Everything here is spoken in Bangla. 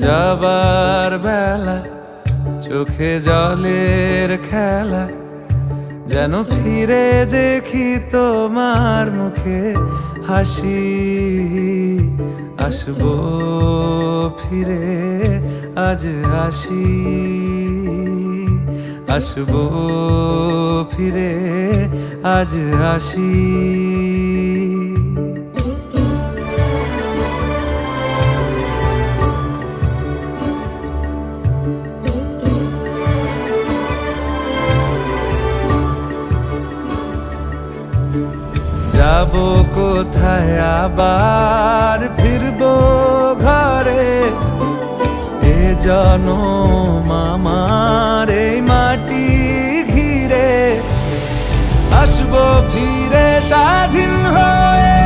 যাবার বেলা চোখে জলের খেলা, যেন ফিরে দেখি তোমার মুখে হাসি। আসবো ফিরে আজ আসি, আসবো ফিরে আজ আসি। যাবো কোথায় আবার ফিরবো ঘরে, এ জনম আমার এই মাটি ঘিরে। আসবো ফিরে স্বাধীন হয়ে।